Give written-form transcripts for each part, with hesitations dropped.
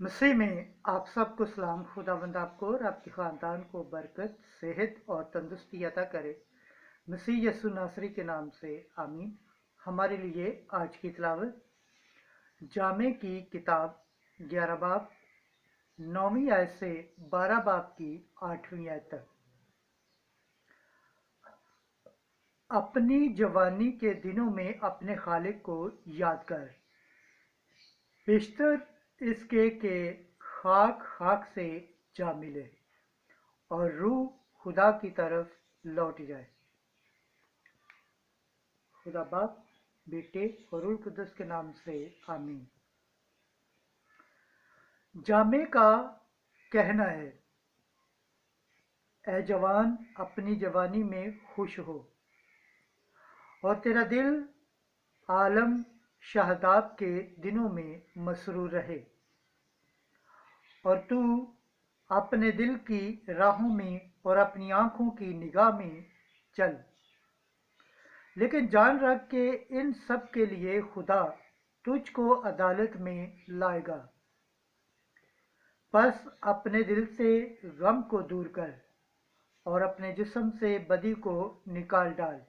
मसीह में आप सबको सलाम। खुदावंद आपको और आपके ख़ानदान को बरकत, सेहत और तंदुरुस्ती अता करे। मसीह यसु नासरी के नाम से आमीन। हमारे लिए आज की तिलावत जामे की किताब 11 बाब 9वीं आयत से 12 बाब की 8वीं आयत तक। अपनी जवानी के दिनों में अपने खालिक को याद कर, बेशतर इसके के खाक खाक से जा मिले और रूह खुदा की तरफ लौट जाए। खुदा बाप, बेटे और रूह कुदस के नाम से आमीन। जामे का कहना है, ए जवान अपनी जवानी में खुश हो और तेरा दिल आलम शहदाब के दिनों में मसरूर रहे, और तू अपने दिल की राहों में और अपनी आंखों की निगाह में चल। लेकिन जान रख के इन सब के लिए खुदा तुझको अदालत में लाएगा। बस अपने दिल से गम को दूर कर और अपने जिस्म से बदी को निकाल डाल,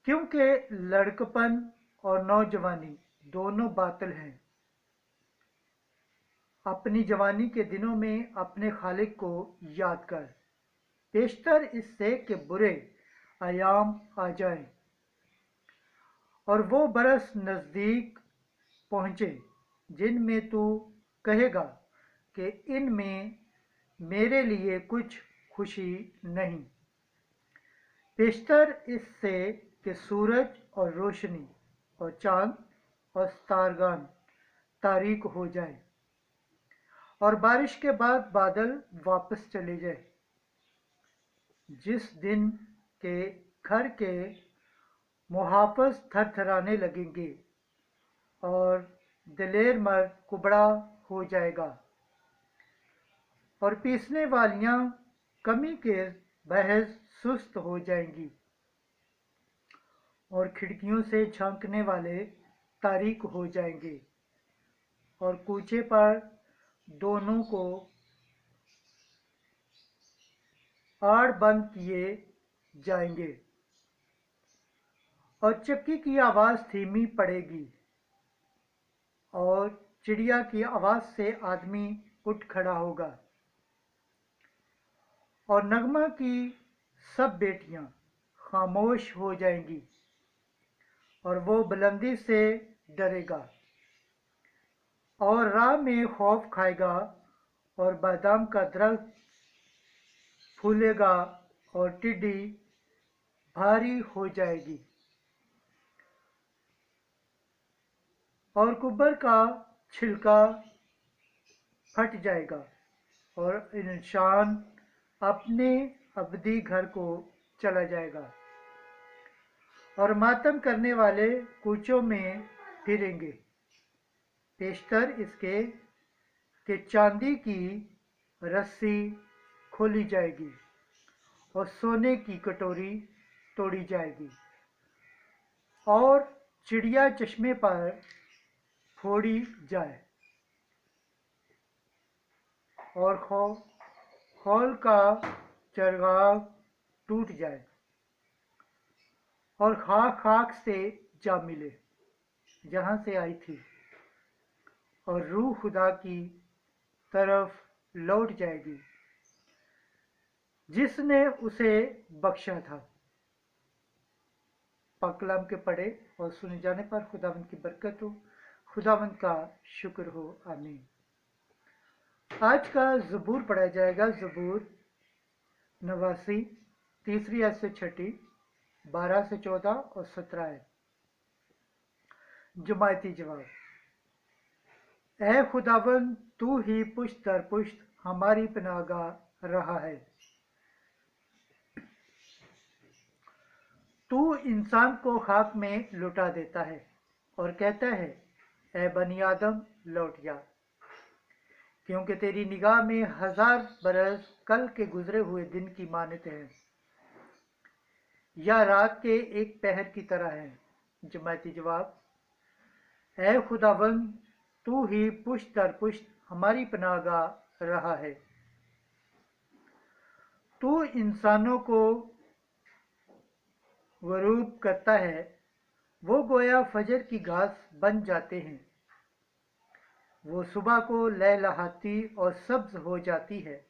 क्योंकि लड़कपन और नौजवानी दोनों बातिल हैं। अपनी जवानी के दिनों में अपने खालिक को याद कर, बेशतर इससे कि बुरे अयाम आ जाएं और वो बरस नज़दीक पहुँचे जिनमें तू कहेगा कि इनमें मेरे लिए कुछ खुशी नहीं। बेशतर इससे कि सूरज और रोशनी और चांद और सितारगान तारीक हो जाए और बारिश के बाद बादल वापस चले जाए। जिस दिन के घर के मुहाफ़िज़ थरथराने लगेंगे और दिलेर मर्द कुबड़ा हो जाएगा और पीसने वालियाँ कमी के बहस सुस्त हो जाएंगी और खिड़कियों से झांकने वाले तारीक हो जाएंगे और कूचे पर दोनों को आड़ बंद किए जाएंगे और चक्की की आवाज़ धीमी पड़ेगी और चिड़िया की आवाज़ से आदमी उठ खड़ा होगा और नगमा की सब बेटियां खामोश हो जाएंगी और वो बुलंदी से डरेगा और राह में खौफ खाएगा और बादाम का दरख्त फूलेगा और टिड्डी भारी हो जाएगी और कुब्बर का छिलका फट जाएगा और इंसान अपने अबदी घर को चला जाएगा और मातम करने वाले कूचों में फिरेंगे। बेशतर इसके कि चांदी की रस्सी खोली जाएगी और सोने की कटोरी तोड़ी जाएगी और चिड़िया चश्मे पर फोड़ी जाए और खौल का चरगाह टूट जाए और खाक खाक से जा मिले जहाँ से आई थी और रूह खुदा की तरफ लौट जाएगी जिसने उसे बख्शा था। पाक कलाम के पढ़े और सुने जाने पर खुदावंद की बरकत हो, खुदावंद का शुक्र हो। आमीन। आज का ज़बूर पढ़ा जाएगा। ज़बूर 89 3 आयत से 6, 12 से 14 और 17 आयत। जमायती जवाब, ऐ खुदावंद तू ही पुश्त दर पुश्त हमारी पनाहगाह रहा है। तू इंसान को खाक में लुटा देता है और कहता है, ऐ बनी आदम लौट जा, क्योंकि तेरी निगाह में 1000 बरस कल के गुजरे हुए दिन की मानत है या रात के एक पहर की तरह है। जमायती जवाब, ऐ खुदावंद तू ही पुश्त दर पुश्त हमारी पनाहगाह रहा है। तू इंसानों को गरूब करता है, वो गोया फजर की घास बन जाते हैं। वो सुबह को लहलहाती और सब्ज हो जाती है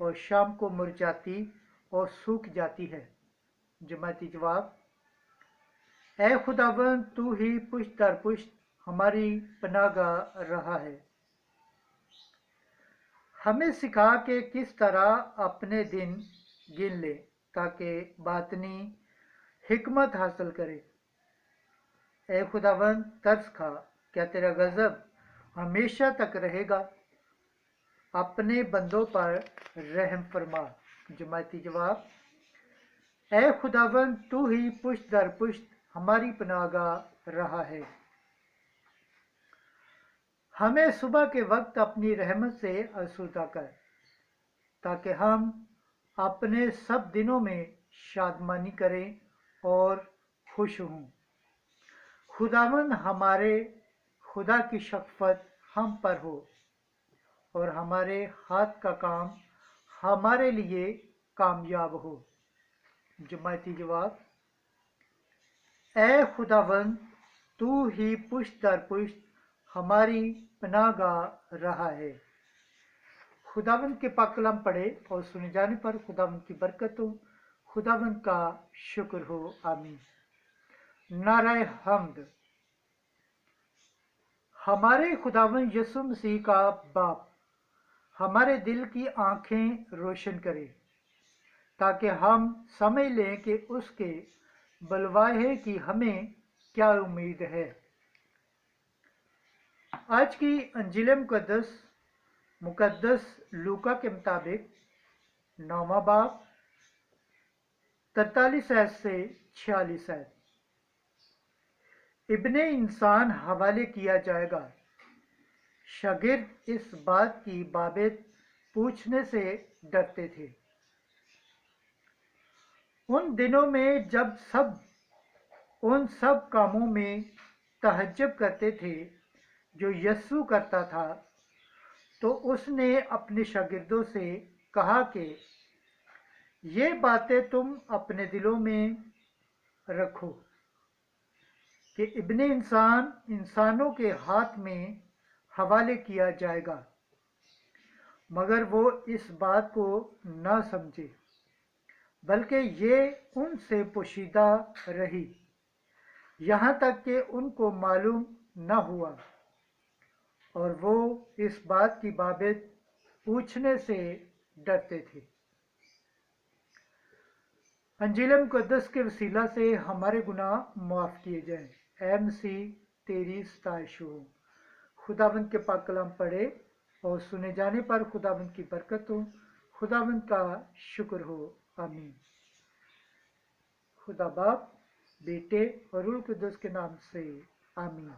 और शाम को मुरझाती और सूख जाती है। जमाती जवाब, ए खुदावंद तू ही पुश्त दर पुश्त हमारी पनाहगाह रहा है। हमें सिखा के किस तरह अपने दिन गिन ले ताकि बातनी हिकमत हासिल करे। ए खुदावंद तरस खा, क्या तेरा गजब हमेशा तक रहेगा? अपने बंदों पर रहम फरमा। जमाती जवाब, ए खुदावंद तू ही पुश्त दर पुश्त हमारी पनाहगाह रहा है। हमें सुबह के वक्त अपनी रहमत से आसूदा कर ताकि हम अपने सब दिनों में शादमानी करें और खुश हों। खुदावंद हमारे खुदा की शफ़क़त हम पर हो और हमारे हाथ का काम हमारे लिए कामयाब हो। जमाती जवाब, ए खुदावंद तू ही पुश्त दर पुश्त हमारी पनाहगाह रहा है। खुदावंद के पाक कलाम पढ़े और सुने जाने पर खुदावंद की बरकत हो, खुदावंद का शुक्र हो। आमीन। नारे हम्द। हमारे खुदावंद यीशु मसीह का बाप हमारे दिल की आंखें रोशन करे ताकि हम समझ लें कि उसके बलवाहे की हमें क्या उम्मीद है। आज की अंजील मुकद्दस लूका के मुताबिक 9वां बाब 43 आयत से 46 आयत। इब्ने इंसान हवाले किया जाएगा। शागिर्द इस बात की बाबत पूछने से डरते थे। उन दिनों में जब उन सब कामों में तहज्जुब करते थे जो यीशु करता था, तो उसने अपने शागिर्दों से कहा कि ये बातें तुम अपने दिलों में रखो कि इब्ने इंसान इंसानों के हाथ में हवाले किया जाएगा, मगर वो इस बात को न समझे, बल्कि ये उनसे पोशीदा रही यहाँ तक कि उनको मालूम न हुआ, और वो इस बात की बाबत पूछने से डरते थे। अंजील मुकद्दस के वसीला से हमारे गुनाह माफ़ किए जाएं। ऐ मसीह तेरी सताइश हो। खुदावंद के पाक कलाम पढ़े और सुने जाने पर खुदावंद की बरकत हो, खुदावंद का शुक्र हो। आमीन। खुदा बाप, बेटे और रूह कुद्दुस के नाम से आमीन।